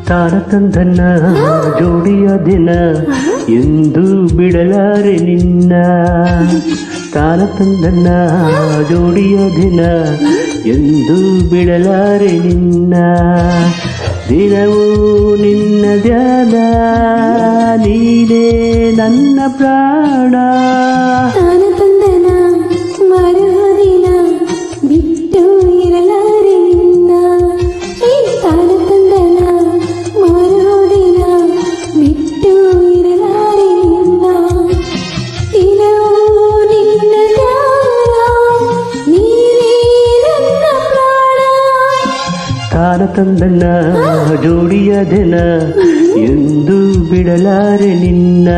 ತಾರತಂದನ್ನ ಜೋಡಿಯ ದಿನ ಎಂದು ಬಿಡಲಾರೆ ನಿನ್ನ. ತಾರತಂದನ್ನ ಜೋಡಿಯ ದಿನ ಎಂದು ಬಿಡಲಾರೆ ನಿನ್ನ. ದಿನವೂ ನಿನ್ನ ಧ್ಯಾನ, ನೀನೇ ನನ್ನ ಪ್ರಾಣ. ತಾರತಂದನ ಮರುದಿನ ಬಿಟ್ಟು ಇರಲಾರೆ ನಿನ್ನ. ತಾರತಂದನ ಮರುದಿನ ಬಿಟ್ಟು ಇರಲಾರೆ ನಿನ್ನ. ದಿನವೂ ನಿನ್ನ ಧ್ಯಾನ, ನೀನೇ ನನ್ನ ಪ್ರಾಣ. ತಾರತಂದನ್ನ ಜೋಡಿಯ ದಿನ ಎಂದು ಬಿಡಲಾರೆ ನಿನ್ನ.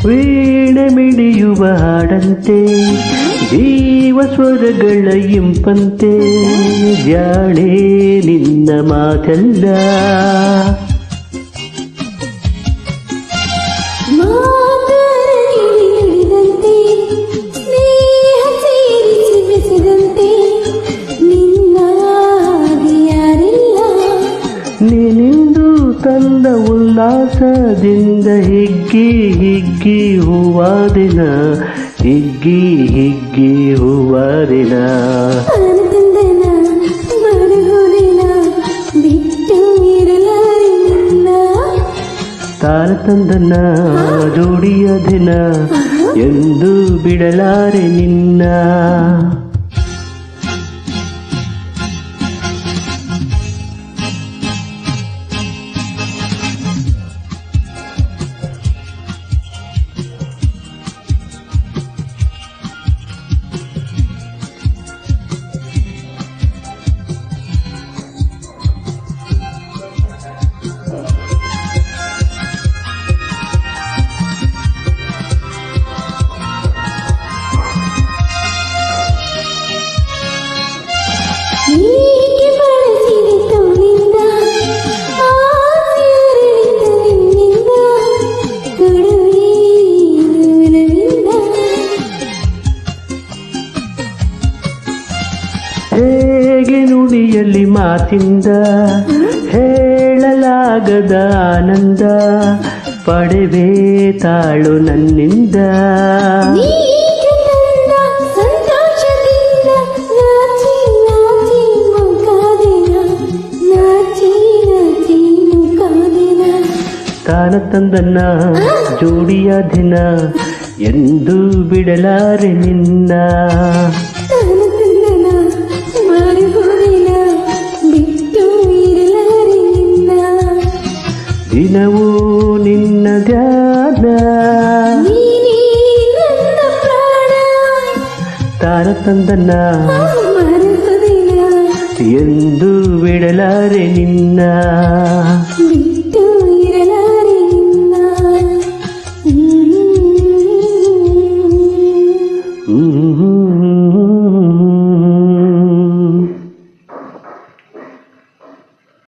ವೀಣೆ ಮಿಡಿಯುವ ಹಾಡಂತೆ ಜೀವ ಸ್ವರಗಳ ಇಂಪಂತೆ ಜಾಣೆ ನಿನ್ನ ಮಾತೆಲ್ಲ. ಮಾತರಿದಂತೆ ಸ್ನೇಹ ಸೇರಿಸಿ ಬೆಸೆದಂತೆ ನಿನ್ನ ಯಾರಿಲ್ಲ. ನೀನಿಂದು ತಂದ ಉಲ್ಲಾಸದಿಂದ ಹಿಗ್ಗಿ ಹಿಗ್ಗಿ ಹೂವಾದಿನ, ಹಿಗ್ಗಿ ಹಿಗ್ಗಿ ಹೂವಾದಿನ. ತಾರತಂದನ ಮರುದಿನ ಬಿಟ್ಟು ಇರಲಾರೆ ನಿನ್ನ. ತಾರತಂದನ ಜೋಡಿಯ ದಿನ ಎಂದು ಬಿಡಲಾರೆ ನಿನ್ನ. ಹೀಗೆ ಬಳಸಿದೆ ತೋಳಿಂದ ಆಸೆಯರಿಳಿದ ನಿನ್ನಿಂದ ಕೊಡುವೆ ದೂರವಿಂದ. ಹೇಗೆ ನುಡಿಯಲ್ಲಿ ಮಾತಿಂದ ಹೇಳಲಾಗದ ಆನಂದ ಪಡೆವೆ ತಾಳು ನನ್ನಿಂದ. ನೀಗೆ ತಂದ ಸಂತೋಷದಿಂದ ನಾಚಿ ನಾಚಿ ಮುಖಾದೆನ, ನಾಚಿ ನಾಚಿ ಮುಖಾದೆನ. ತಾರತಂದನ ಜೋಡಿಯ ದಿನ ಎಂದು ಬಿಡಲಾರೆ ನಿನ್ನ. ತಾರತಂದನ ಮರುದಿನ ಬಿಟ್ಟು ಇರಲಾರೆ ನಿನ್ನ. ದಿನವೂ ನಿನ್ನ ಧ್ಯಾನ, ನೀನೇ ನನ್ನ ಪ್ರಾಣ. ತಾರತಂದನ ಮರುದಿನ ಎಂದು ಬಿಡಲಾರೆ ನಿನ್ನ.